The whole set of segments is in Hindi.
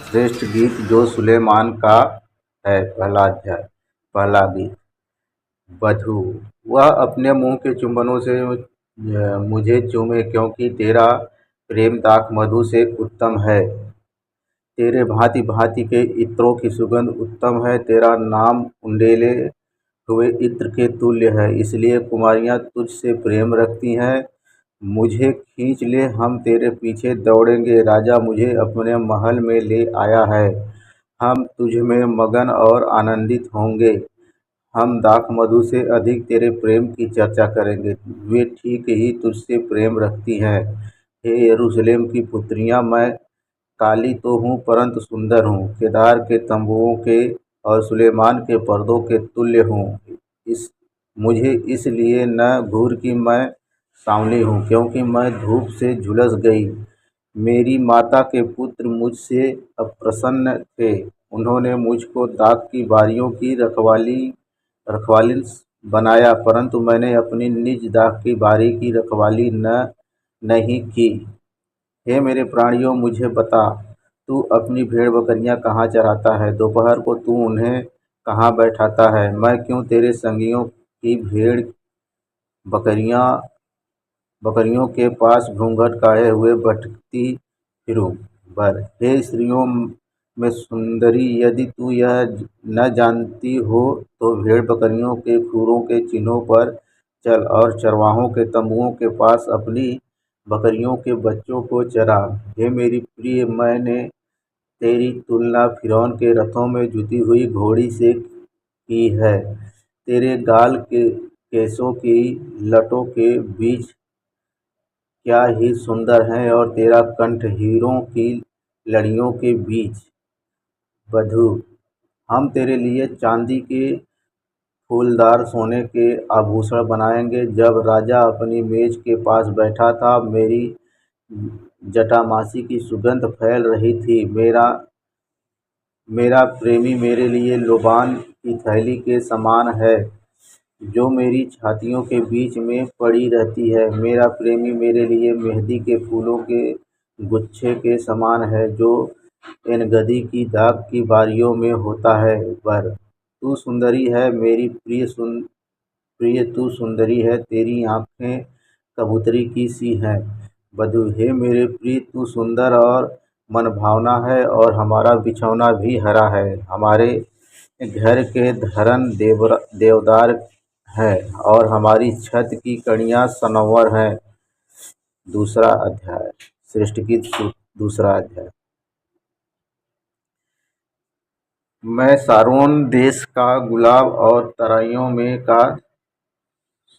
श्रेष्ठ गीत जो सुलेमान का है। पहला अध्याय। पहला गीत। वधू। वह अपने मुंह के चुंबनों से मुझे चूमे, क्योंकि तेरा प्रेम दाख मधु से उत्तम है। तेरे भांति भांति के इत्रों की सुगंध उत्तम है। तेरा नाम उंडेले हुए इत्र के तुल्य है, इसलिए कुमारियाँ तुझसे प्रेम रखती हैं। मुझे खींच ले, हम तेरे पीछे दौड़ेंगे। राजा मुझे अपने महल में ले आया है। हम तुझ में मगन और आनंदित होंगे। हम दाख मधु से अधिक तेरे प्रेम की चर्चा करेंगे। वे ठीक ही तुझसे प्रेम रखती हैं। हे यरूशलेम की पुत्रियां, मैं काली तो हूँ परंतु सुंदर हूँ। केदार के तंबुओं के और सुलेमान के पर्दों के तुल्य हूँ। इस मुझे इसलिए न घूर कि मैं सांवली हूँ, क्योंकि मैं धूप से झुलस गई। मेरी माता के पुत्र मुझसे अप्रसन्न थे। उन्होंने मुझको दाख की बारियों की रखवालिन बनाया, परंतु मैंने अपनी निज दाख की बारी की रखवाली नहीं की। हे मेरे प्राणियों, मुझे बता, तू अपनी भेड़ बकरियां कहाँ चराता है? दोपहर को तू उन्हें कहाँ बैठाता है? मैं क्यों तेरे संगियों की भेड़ बकरियां बकरियों के पास घूंघट काढ़े हुए भटकती फिरूं? हे स्त्रियों में सुंदरी, यदि तू यह न जानती हो तो भेड़ बकरियों के खुरों के चिन्हों पर चल और चरवाहों के तंबुओं के पास अपनी बकरियों के बच्चों को चरा। हे मेरी प्रिय, मैंने तेरी तुलना फिरौन के रथों में जुती हुई घोड़ी से की है। तेरे गाल के केसों की लटों के बीच क्या ही सुंदर है, और तेरा कंठ हीरों की लड़ियों के बीच। वधू। हम तेरे लिए चांदी के फूलदार सोने के आभूषण बनाएंगे। जब राजा अपनी मेज के पास बैठा था, मेरी जटामासी की सुगंध फैल रही थी। मेरा प्रेमी मेरे लिए लोबान की थैली के समान है, जो मेरी छातियों के बीच में पड़ी रहती है। मेरा प्रेमी मेरे लिए मेहंदी के फूलों के गुच्छे के समान है, जो एनगदी की दाख की बारियों में होता है। तू सुंदरी है मेरी प्रिय, तू सुंदरी है। तेरी आँखें कबूतरी की सी हैं। वधू। हे मेरे प्रिय, तू सुंदर और मनभावना है, और हमारा बिछौना भी हरा है। हमारे घर के धरन देवदार है, और हमारी छत की कड़ियाँ सनोवर हैं। दूसरा अध्याय। श्रेष्ठ गीत। दूसरा अध्याय। मैं सारोन देश का गुलाब और तराइयों में का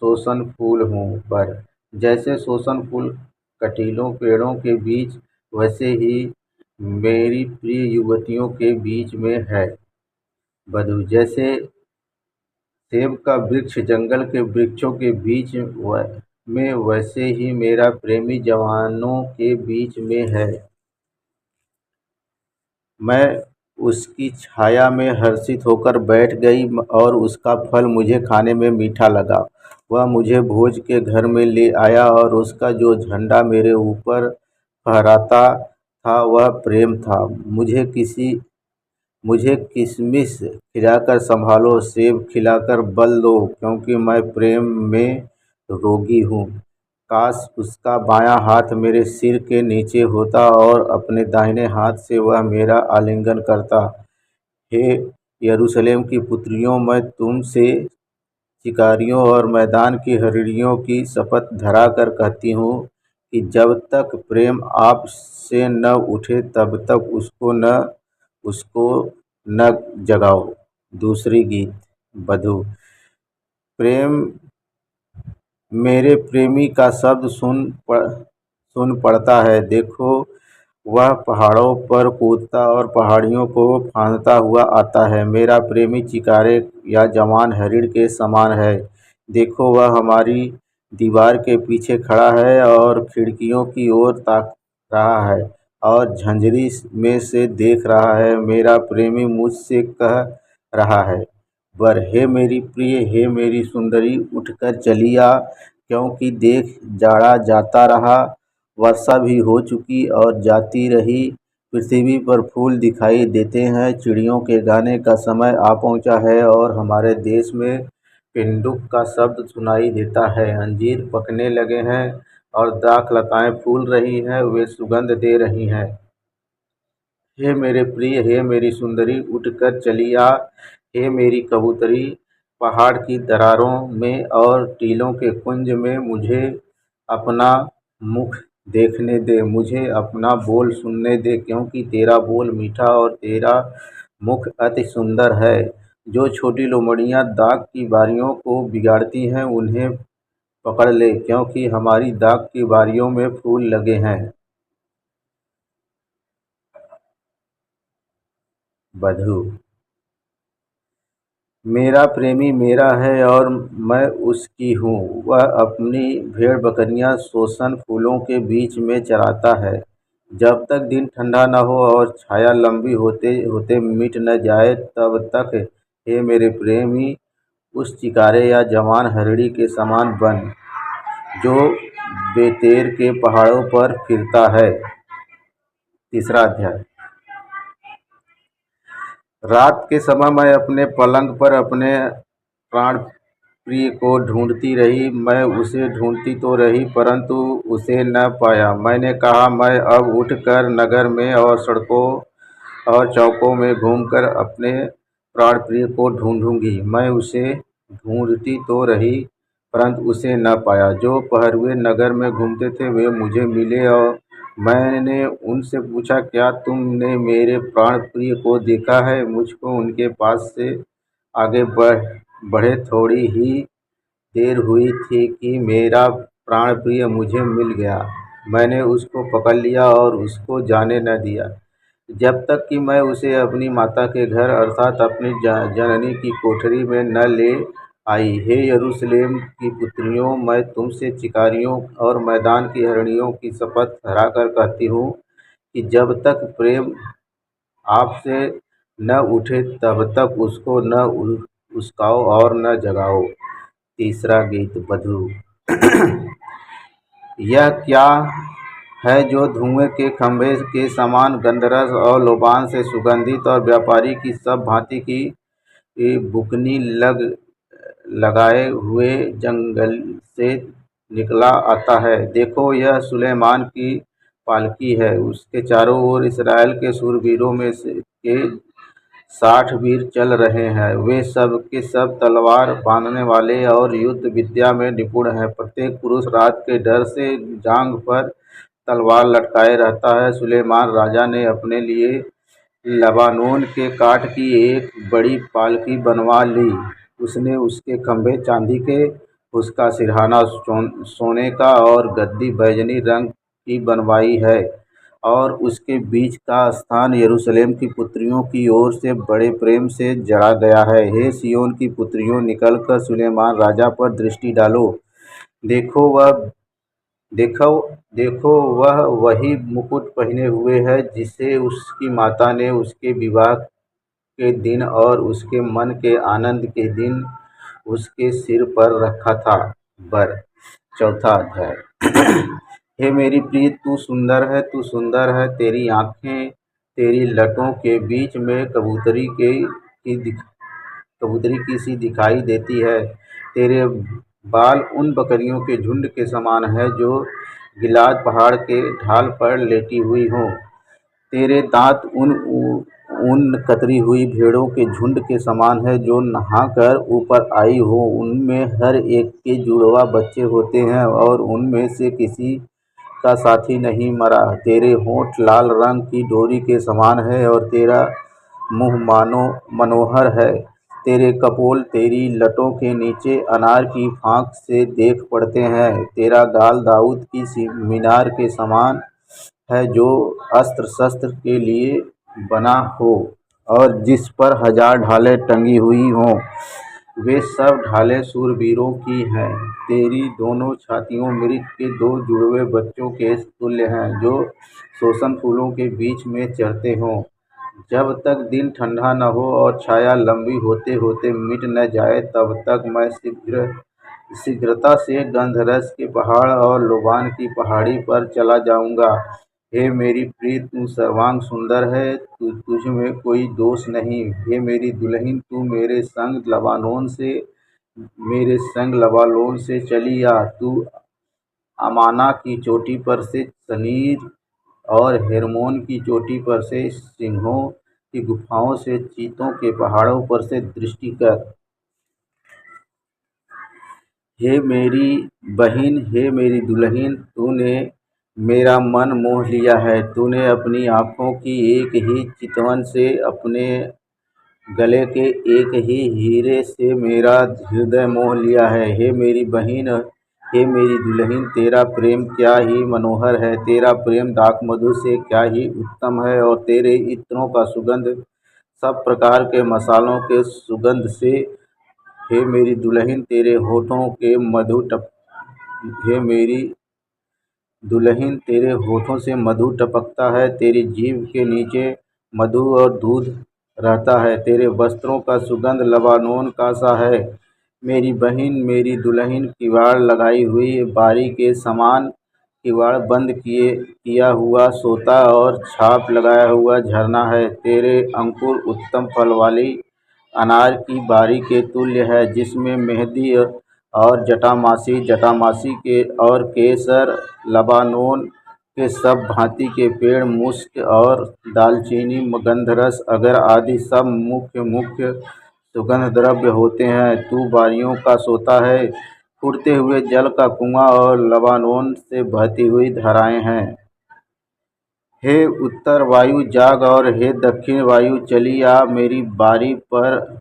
सोसन फूल हूँ। जैसे सोसन फूल कटीलों पेड़ों के बीच, वैसे ही मेरी प्रिय युवतियों के बीच में है। वधू। जैसे सेब का वृक्ष जंगल के वृक्षों के बीच में, वैसे ही मेरा प्रेमी जवानों के बीच में है। मैं उसकी छाया में हर्षित होकर बैठ गई, और उसका फल मुझे खाने में मीठा लगा। वह मुझे भोज के घर में ले आया, और उसका जो झंडा मेरे ऊपर फहराता था वह प्रेम था। मुझे किशमिश खिलाकर संभालो, सेब खिलाकर बल दो, क्योंकि मैं प्रेम में रोगी हूँ। काश उसका बायां हाथ मेरे सिर के नीचे होता, और अपने दाहिने हाथ से वह मेरा आलिंगन करता। हे यरूशलेम की पुत्रियों, मैं तुमसे शिकारियों और मैदान की हिरणियों की शपथ धराकर कहती हूँ कि जब तक प्रेम आप से न उठे, तब तक उसको न जगाओ। दूसरी गीत। वधू। प्रेम। मेरे प्रेमी का शब्द सुन पड़ता है। देखो, वह पहाड़ों पर कूदता और पहाड़ियों को फांदता हुआ आता है। मेरा प्रेमी चिकारे या जवान हिरण के समान है। देखो, वह हमारी दीवार के पीछे खड़ा है और खिड़कियों की ओर ताक रहा है, और झंझरी में से देख रहा है। मेरा प्रेमी मुझसे कह रहा है, हे मेरी प्रिय, हे मेरी सुंदरी, उठकर चली आ, क्योंकि देख जाड़ा जाता रहा, वर्षा भी हो चुकी और जाती रही। पृथ्वी पर फूल दिखाई देते हैं, चिड़ियों के गाने का समय आ पहुंचा है और हमारे देश में पिंडुक का शब्द सुनाई देता है। अंजीर पकने लगे हैं और दाखलताएं फूल रही हैं, वे सुगंध दे रही हैं। हे मेरे प्रिय, हे मेरी सुंदरी, उठकर चली आ। हे मेरी कबूतरी, पहाड़ की दरारों में और टीलों के कुंज में मुझे अपना मुख देखने दे, मुझे अपना बोल सुनने दे, क्योंकि तेरा बोल मीठा और तेरा मुख अति सुंदर है। जो छोटी लोमड़ियां दाग की बारियों को बिगाड़ती हैं, उन्हें पकड़ ले, क्योंकि हमारी दाग की बारियों में फूल लगे हैं। बधू। मेरा प्रेमी मेरा है और मैं उसकी हूँ। वह अपनी भेड़-बकरियाँ सोसन फूलों के बीच में चराता है। जब तक दिन ठंडा न हो और छाया लंबी होते होते मिट न जाए, तब तक हे मेरे प्रेमी उस चिकारे या जवान हरिणी के समान बन, जो बेतेर के पहाड़ों पर फिरता है। तीसरा अध्याय। रात के समय मैं अपने पलंग पर अपने प्राण प्रिय को ढूंढती रही। मैं उसे ढूंढती तो रही, परंतु उसे न पाया। मैंने कहा, मैं अब उठकर नगर में और सड़कों और चौकों में घूमकर अपने प्राण प्रिय को ढूंढूंगी। मैं उसे ढूंढती तो रही, परंतु उसे न पाया। जो पहरुए नगर में घूमते थे, वे मुझे मिले और मैंने उनसे पूछा, क्या तुमने मेरे प्राण प्रिय को देखा है? मुझको उनके पास से आगे बढ़े थोड़ी ही देर हुई थी कि मेरा प्राण प्रिय मुझे मिल गया। मैंने उसको पकड़ लिया और उसको जाने न दिया, जब तक कि मैं उसे अपनी माता के घर अर्थात अपनी जननी की कोठरी में न ले आई। हे यरूशलेम की पुत्रियों, मैं तुमसे चिकारियों और मैदान की हिरनियों की शपथ धराकर कहती हूँ कि जब तक प्रेम आपसे न उठे, तब तक उसको न उस्काओ और न जगाओ। तीसरा गीत, बधू। यह क्या है जो धुएं के खंभे के समान गंधरस और लोबान से सुगंधित और व्यापारी की सब भांति की बुकनी लगाए हुए जंगल से निकला आता है? देखो, यह सुलेमान की पालकी है। उसके चारों ओर इस्राएल के शूरवीरों में से के 60 वीर चल रहे हैं। वे सब के सब तलवार बांधने वाले और युद्ध विद्या में निपुण हैं। प्रत्येक पुरुष रात के डर से जांघ पर तलवार लटकाए रहता है। सुलेमान राजा ने अपने लिए लबानोन के काठ की एक बड़ी पालकी बनवा ली। उसने उसके खंभे चांदी के, उसका सिरहाना सोने का और गद्दी बैजनी रंग की बनवाई है, और उसके बीच का स्थान यरूशलेम की पुत्रियों की ओर से बड़े प्रेम से जड़ा गया है। हे सिय्योन की पुत्रियों, निकलकर सुलेमान राजा पर दृष्टि डालो। देखो वह देखो देखो, वह वही मुकुट पहने हुए है जिसे उसकी माता ने उसके विवाह के दिन और उसके मन के आनंद के दिन उसके सिर पर रखा था। बर। चौथा अध्याय। हे मेरी प्रिय, तू सुंदर है, तू सुंदर है। तेरी आँखें तेरी लटों के बीच में कबूतरी की सी दिखाई देती है। तेरे बाल उन बकरियों के झुंड के समान है जो गिलाद पहाड़ के ढाल पर लेटी हुई हों। तेरे दांत उन कतरी हुई भेड़ों के झुंड के समान है जो नहाकर ऊपर आई हो। उनमें हर एक के जुड़वा बच्चे होते हैं और उनमें से किसी का साथी नहीं मरा। तेरे होंठ लाल रंग की डोरी के समान है और तेरा मुंह मानो मनोहर है। तेरे कपोल तेरी लटों के नीचे अनार की फांक से देख पड़ते हैं। तेरा गाल दाऊद की मीनार के समान है, जो अस्त्र शस्त्र के लिए बना हो और जिस पर 1000 ढालें टंगी हुई हों। वे सब ढालें शूरवीरों की हैं। तेरी दोनों छातियाँ मृग के 2 जुड़वे बच्चों के तुल्य हैं, जो सोसन फूलों के बीच में चरते हों। जब तक दिन ठंडा न हो और छाया लंबी होते होते मिट न जाए, तब तक मैं शीघ्रता से गंधरस के पहाड़ और लोबान की पहाड़ी पर चला जाऊंगा। हे मेरी प्रिय तू सर्वांग सुंदर है, तुझ में कोई दोष नहीं। हे मेरी दुल्हन तू मेरे संग लबानोन से चली आ। तू अमाना की चोटी पर से सनीर और हेर्मोन की चोटी पर से सिंहों की गुफाओं से चीतों के पहाड़ों पर से दृष्टि कर। हे मेरी बहिन, हे मेरी दुल्हन, तूने मेरा मन मोह लिया है। तूने अपनी आँखों की एक ही चितवन से, अपने गले के एक ही हीरे से मेरा हृदय मोह लिया है। हे मेरी बहिन, हे मेरी दुल्हन, तेरा प्रेम क्या ही मनोहर है, तेरा प्रेम दाखमधु से क्या ही उत्तम है, और तेरे इत्रों का सुगंध सब प्रकार के मसालों के सुगंध से। हे मेरी दुल्हन, तेरे होठों के मधु टप हे मेरी दुल्हन, तेरे होठों से मधु टपकता है, तेरी जीभ के नीचे मधु और दूध रहता है, तेरे वस्त्रों का सुगंध लबानोन का सा है। मेरी बहन, मेरी दुल्हन, किवाड़ लगाई हुई बारी के समान, किवाड़ बंद किया हुआ सोता और छाप लगाया हुआ झरना है। तेरे अंकुर उत्तम फल वाली अनार की बारी के तुल्य है, जिसमें मेहंदी और जटामासी के और केसर, लबानोन के सब भांति के पेड़, मुश्क और दालचीनी, गंधरस, अगर आदि सब मुख्य मुख्य सुगंध द्रव्य होते हैं। तू बारियों का सोता है, उड़ते हुए जल का कुआं और लबानोन से बहती हुई धाराएं हैं। हे उत्तर वायु जाग, और हे दक्षिण वायु चली आ। मेरी बारी पर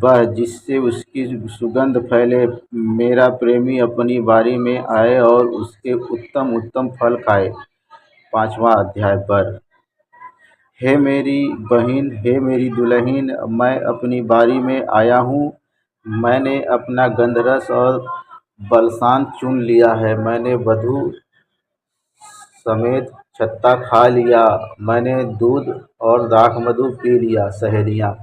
बह, जिससे उसकी सुगंध फैले। मेरा प्रेमी अपनी बारी में आए और उसके उत्तम उत्तम फल खाए। 5वां अध्याय पर। हे मेरी बहन, हे मेरी दुल्हन, मैं अपनी बारी में आया हूँ। मैंने अपना गंधरस और बलसान चुन लिया है। मैंने वधु समेत छत्ता खा लिया। मैंने दूध और दाखमधु पी लिया। सहेलियाँ।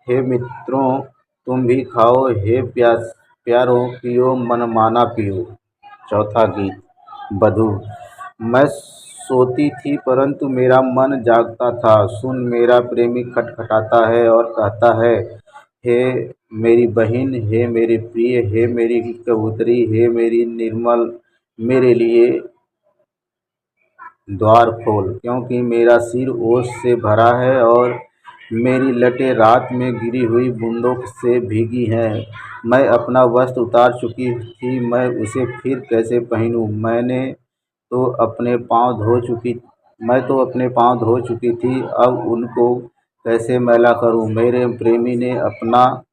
हे मित्रों, तुम भी खाओ। हे प्यारों, पियो, मनमाना पियो। चौथा गीत। वधू। मैं सोती थी, परंतु मेरा मन जागता था। सुन, मेरा प्रेमी खटखटाता है और कहता है, हे मेरी बहन, हे मेरी प्रिय, हे मेरी कबूतरी, हे मेरी निर्मल, मेरे लिए द्वार खोल, क्योंकि मेरा सिर ओस से भरा है और मेरी लटें रात में गिरी हुई बूंदों से भीगी हैं। मैं अपना वस्त्र उतार चुकी थी, मैं उसे फिर कैसे पहनूं? मैं तो अपने पाँव धो चुकी थी, अब उनको कैसे मैला करूं? मेरे प्रेमी ने अपना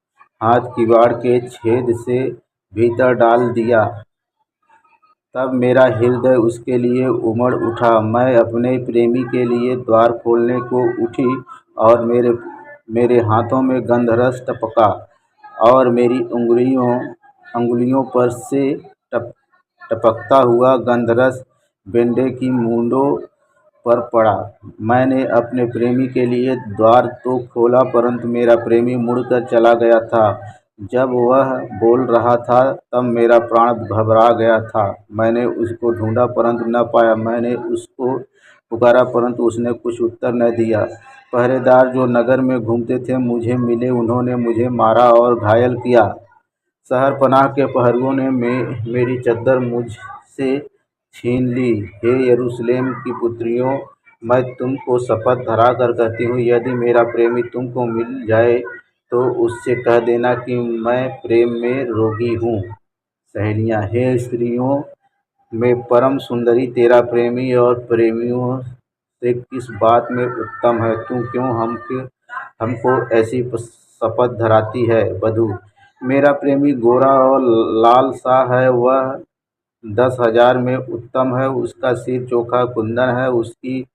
हाथ किवाड़ के छेद से भीतर डाल दिया। तब मेरा हृदय उसके लिए उमड़ उठा। मैं अपने प्रेमी के लिए द्वार खोलने को उठी, और मेरे हाथों में गंधरस टपका, और मेरी अंगुलियों पर से टपकता हुआ गंधरस बेंडे की मूंदों पर पड़ा। मैंने अपने प्रेमी के लिए द्वार तो खोला, परंतु मेरा प्रेमी मुड़कर चला गया था। जब वह बोल रहा था, तब मेरा प्राण घबरा गया था। मैंने उसको ढूंढा, परंतु न पाया। मैंने उसको पुकारा, परंतु उसने कुछ उत्तर न दिया। पहरेदार जो नगर में घूमते थे, मुझे मिले। उन्होंने मुझे मारा और घायल किया। शहरपनाह के प्रहरियों ने मेरी चद्दर मुझसे छीन ली। हे यरूशलेम की पुत्रियों, मैं तुमको शपथ धराकर कहती हूँ, यदि मेरा प्रेमी तुमको मिल जाए तो उससे कह देना कि मैं प्रेम में रोगी हूँ। सहेलियाँ। हे स्त्रियों में परम सुंदरी, तेरा प्रेमी और प्रेमियों से किस बात में उत्तम है? तू क्यों हमको ऐसी शपथ धराती है? वधू। मेरा प्रेमी गोरा और लाल सा है, वह 10,000 में उत्तम है। उसका सिर चोखा कुंदन है, उसकी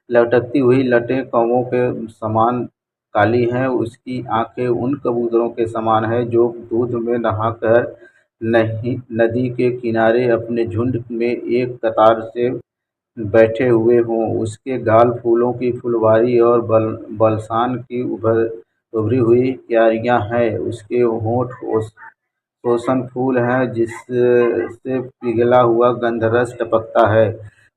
लटकती हुई लटें कौवों के समान काली हैं, उसकी आंखें उन कबूतरों के समान हैं जो दूध में नहाकर नदी के किनारे अपने झुंड में एक कतार से बैठे हुए हों। उसके गाल फूलों की फुलवारी और बलसान की उभरी हुई क्यारियाँ हैं। उसके होंठ सोसन फूल हैं, जिससे पिघला हुआ गंधरस टपकता है।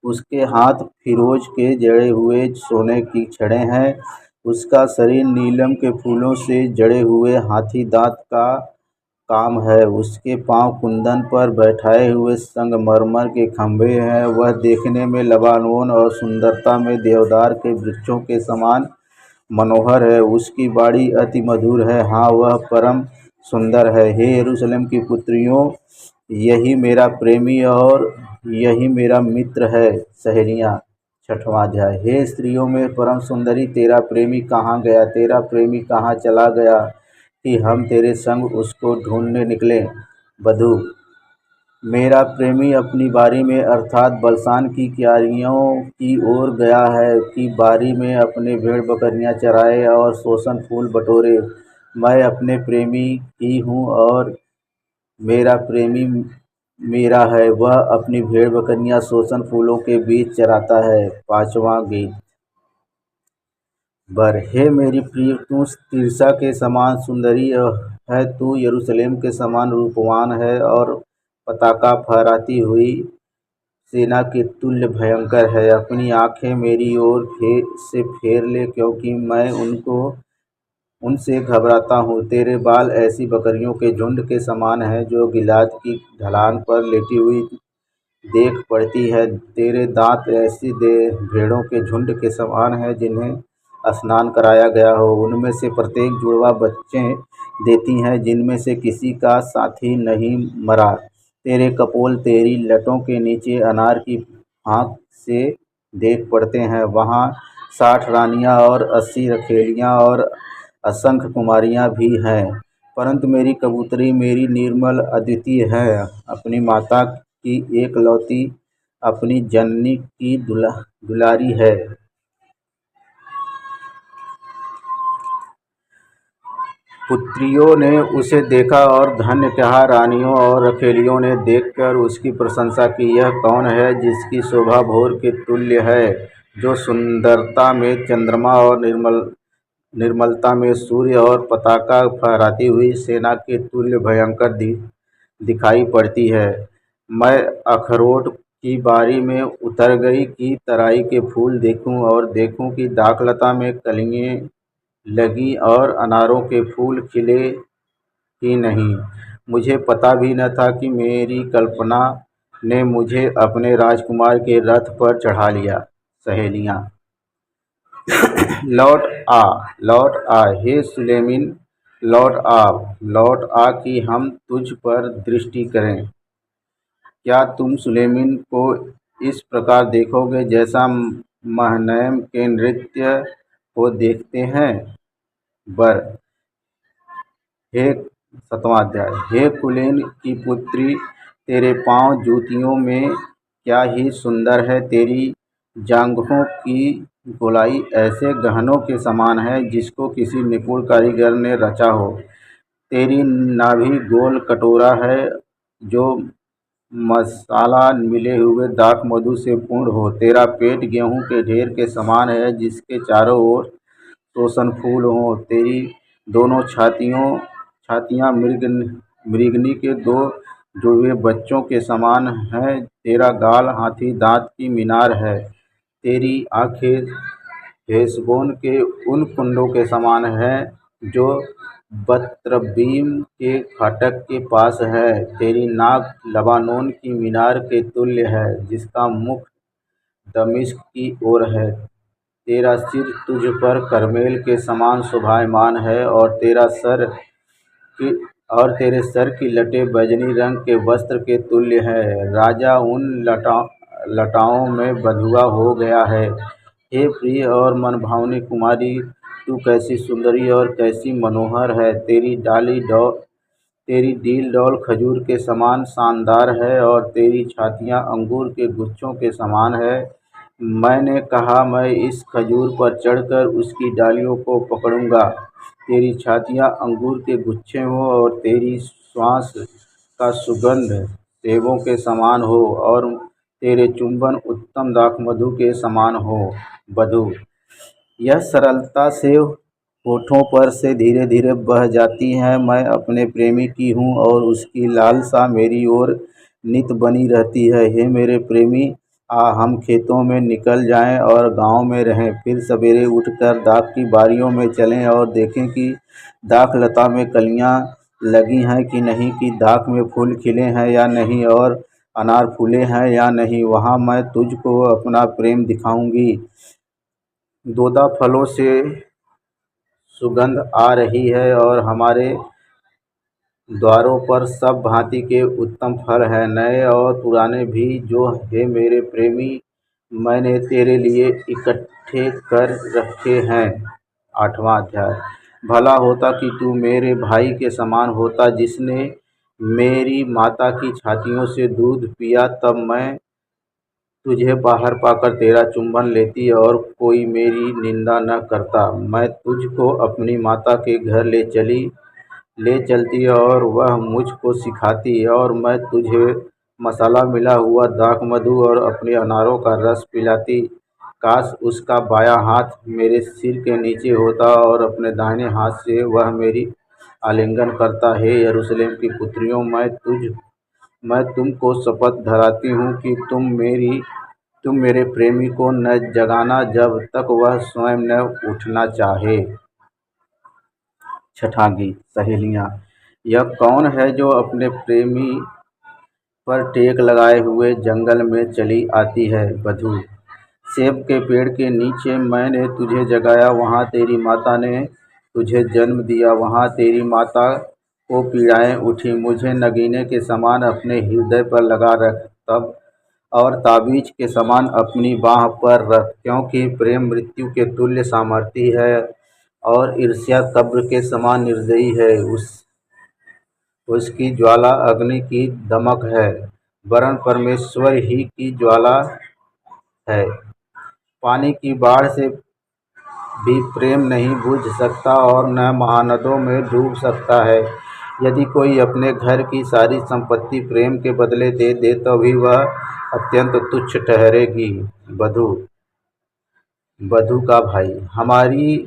उसके हाथ फिरोज के जड़े हुए सोने की छड़ें हैं। उसका शरीर नीलम के फूलों से जड़े हुए हाथी दांत का काम है। उसके पांव कुंदन पर बैठाए हुए संगमरमर के खंभे हैं। वह देखने में लबानोन और सुंदरता में देवदार के वृक्षों के समान मनोहर है। उसकी वाणी अति मधुर है, हाँ वह परम सुंदर है। हे यरूशलेम की पुत्रियों, यही मेरा प्रेमी और यही मेरा मित्र है। सहेलियाँ, छठवां अध्याय। हे स्त्रियों में परम सुंदरी, तेरा प्रेमी कहाँ गया, तेरा प्रेमी कहाँ चला गया कि हम तेरे संग उसको ढूंढने निकलें। वधू, मेरा प्रेमी अपनी बारी में अर्थात बलसान की क्यारियों की ओर गया है कि बारी में अपने भेड़ बकरियां चराए और सोसन फूल बटोरे। मैं अपने प्रेमी की हूँ और मेरा प्रेमी मेरा है। वह अपनी भेड़ बकरियां सोसन फूलों के बीच चराता है। पांचवा गीत। बर, हे मेरी प्रिय, तू तिरसा के समान सुंदरी है, तू यरूशलेम के समान रूपवान है और पताका फहराती हुई सेना के तुल्य भयंकर है। अपनी आंखें मेरी ओर से फेर ले, क्योंकि मैं उनसे घबराता हूँ। तेरे बाल ऐसी बकरियों के झुंड के समान हैं जो गिलाद की ढलान पर लेटी हुई देख पड़ती है। तेरे दांत ऐसी भेड़ों के झुंड के समान हैं जिन्हें स्नान कराया गया हो। उनमें से प्रत्येक जुड़वा बच्चे देती हैं, जिनमें से किसी का साथी नहीं मरा। तेरे कपोल तेरी लटों के नीचे अनार की फांक से देख पड़ते हैं। वहाँ 60 रानियां और 80 रखैलियां और असंख्य कुमारियां भी हैं। परंतु मेरी कबूतरी मेरी निर्मल अद्वितीय है, अपनी माता की एकलौती, अपनी जननी की दुलारी है। पुत्रियों ने उसे देखा और धन्य कहा। रानियों और रखैलियों ने देखकर उसकी प्रशंसा की। यह कौन है जिसकी शोभा भोर के तुल्य है, जो सुंदरता में चंद्रमा और निर्मलता में सूर्य और पताका फहराती हुई सेना के तुल्य भयंकर दिखाई पड़ती है। मैं अखरोट की बारी में उतर गई कि तराई के फूल देखूं और देखूं कि दाखलता में कलियां लगी और अनारों के फूल खिले ही नहीं। मुझे पता भी न था कि मेरी कल्पना ने मुझे अपने राजकुमार के रथ पर चढ़ा लिया। सहेलियाँ, लौट आ, लौट आ, हे सुलेमीन, लौट आ कि हम तुझ पर दृष्टि करें। क्या तुम सुलेमीन को इस प्रकार देखोगे जैसा महनैम के नृत्य को देखते हैं। बर, हे सतवां अध्याय। हे कुलीन की पुत्री, तेरे पाँव जूतियों में क्या ही सुंदर है। तेरी जांघों की गोलाई ऐसे गहनों के समान है जिसको किसी निपुण कारीगर ने रचा हो। तेरी नाभि गोल कटोरा है जो मसाला मिले हुए दाख मधु से पूर्ण हो। तेरा पेट गेहूं के ढेर के समान है जिसके चारों ओर तोसन फूल हों। तेरी दोनों छातियाँ मृगनी के दो जुड़वे बच्चों के समान हैं। तेरा गाल हाथी दांत की मीनार है। तेरी आंखें हेशबोन के उन कुंडों के समान हैं जो बत्रब्बीम के फाटक के पास है। तेरी नाक लबानोन की मीनार के तुल्य है जिसका मुख दमिश्क की ओर है। तेरा सिर तुझ पर करमेल के समान शोभायमान है और की तेरे सर की लटें बैजनी रंग के वस्त्र के तुल्य है। राजा उन लटाओं में बंधुआ हो गया है। हे प्रिय और मनभावनी कुमारी, तू कैसी सुंदरी और कैसी मनोहर है। तेरी डील डौल खजूर के समान शानदार है और तेरी छातियाँ अंगूर के गुच्छों के समान है। मैंने कहा, मैं इस खजूर पर चढ़कर उसकी डालियों को पकड़ूंगा। तेरी छातियाँ अंगूर के गुच्छे हों और तेरी श्वास का सुगंध सेबों के समान हो और तेरे चुंबन उत्तम दाखमधु के समान हो। वधू, यह सरलता से होठों पर से धीरे धीरे बह जाती है। मैं अपने प्रेमी की हूँ और उसकी लालसा मेरी ओर नित बनी रहती है। हे मेरे प्रेमी, हम खेतों में निकल जाएं और गाँव में रहें, फिर सवेरे उठकर दाख की बारियों में चलें और देखें कि दाख लता में कलियां लगी हैं कि नहीं, कि दाख में फूल खिले हैं या नहीं और अनार फूले हैं या नहीं। वहाँ मैं तुझको अपना प्रेम दिखाऊंगी। दोदा फलों से सुगंध आ रही है और हमारे द्वारों पर सब भांति के उत्तम फल हैं, नए और पुराने भी, जो हे मेरे प्रेमी मैंने तेरे लिए इकट्ठे कर रखे हैं। 8वां अध्याय। भला होता कि तू मेरे भाई के समान होता, जिसने मेरी माता की छातियों से दूध पिया, तब मैं तुझे बाहर पाकर तेरा चुंबन लेती और कोई मेरी निंदा न करता। मैं तुझको अपनी माता के घर ले चलती और वह मुझको सिखाती, और मैं तुझे मसाला मिला हुआ दाख मधु और अपने अनारों का रस पिलाती। काश उसका बायां हाथ मेरे सिर के नीचे होता और अपने दाहिने हाथ से वह मेरी आलिंगन करता। हे यरूशलेम की पुत्रियों, मैं तुमको शपथ धराती हूँ कि तुम मेरे प्रेमी को न जगाना जब तक वह स्वयं न उठना चाहे। 6वां गीत। सहेलियाँ। यह कौन है जो अपने प्रेमी पर टेक लगाए हुए जंगल में चली आती है? बधू। सेब के पेड़ के नीचे मैंने तुझे जगाया, वहाँ तेरी माता ने तुझे जन्म दिया। वहाँ तेरी माता को पीड़ाएँ उठी, मुझे नगीने के समान अपने हृदय पर लगा रख, तब और ताबीज़ के समान अपनी बाँह पर रख, क्योंकि प्रेम मृत्यु के तुल्य सामर्थी है और ईर्ष्या कब्र के समान निर्दयी है। उसकी ज्वाला अग्नि की दमक है, वरन परमेश्वर ही की ज्वाला है। पानी की बाढ़ से भी प्रेम नहीं बुझ सकता और न महानदों में डूब सकता है। यदि कोई अपने घर की सारी संपत्ति प्रेम के बदले दे दे, तो भी वह अत्यंत तुच्छ ठहरेगी। बधू। बधू का भाई। हमारी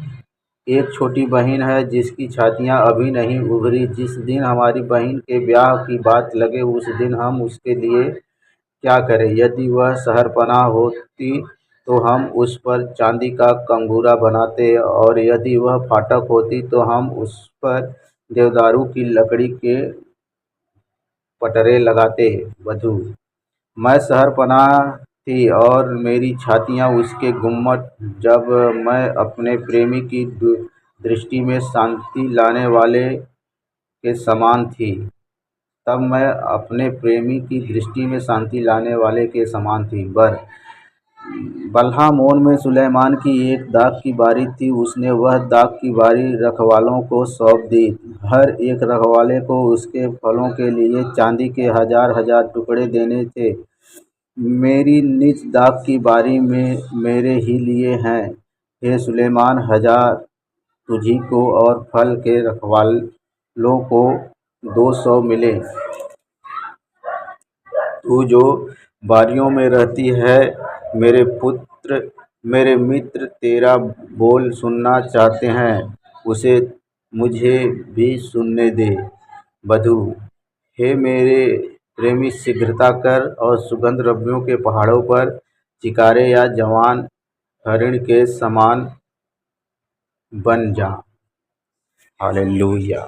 एक छोटी बहन है जिसकी छातियाँ अभी नहीं उभरी। जिस दिन हमारी बहन के ब्याह की बात लगे, उस दिन हम उसके लिए क्या करें? यदि वह शहरपनाह होती तो हम उस पर चांदी का कंगूरा बनाते, और यदि वह फाटक होती तो हम उस पर देवदारू की लकड़ी के पटरे लगाते। वधू। मैं शहरपनाह थी और मेरी छातियाँ उसके गुम्मट, जब मैं अपने प्रेमी की दृष्टि में शांति लाने वाले के समान थी। तब मैं अपने प्रेमी की दृष्टि में शांति लाने वाले के समान थी। बल्हामोन में सुलैमान की एक दाख की बारी थी। उसने वह दाख की बारी रखवालों को सौंप दी। हर एक रखवाले को उसके फलों के लिए चांदी के 1000 टुकड़े देने थे। मेरी निज दाख की बारी में मेरे ही लिए हैं। हे सुलैमान, 1000 तुझी को और फल के रखवालों को 200 मिले। तू जो बारियों में रहती है, मेरे मित्र तेरा बोल सुनना चाहते हैं, उसे मुझे भी सुनने दे। बधू। हे मेरे प्रेमी, शीघ्रता कर और सुगंध रब्बियों के पहाड़ों पर चिकारे या जवान हरिण के समान बन जा। हालेलुया।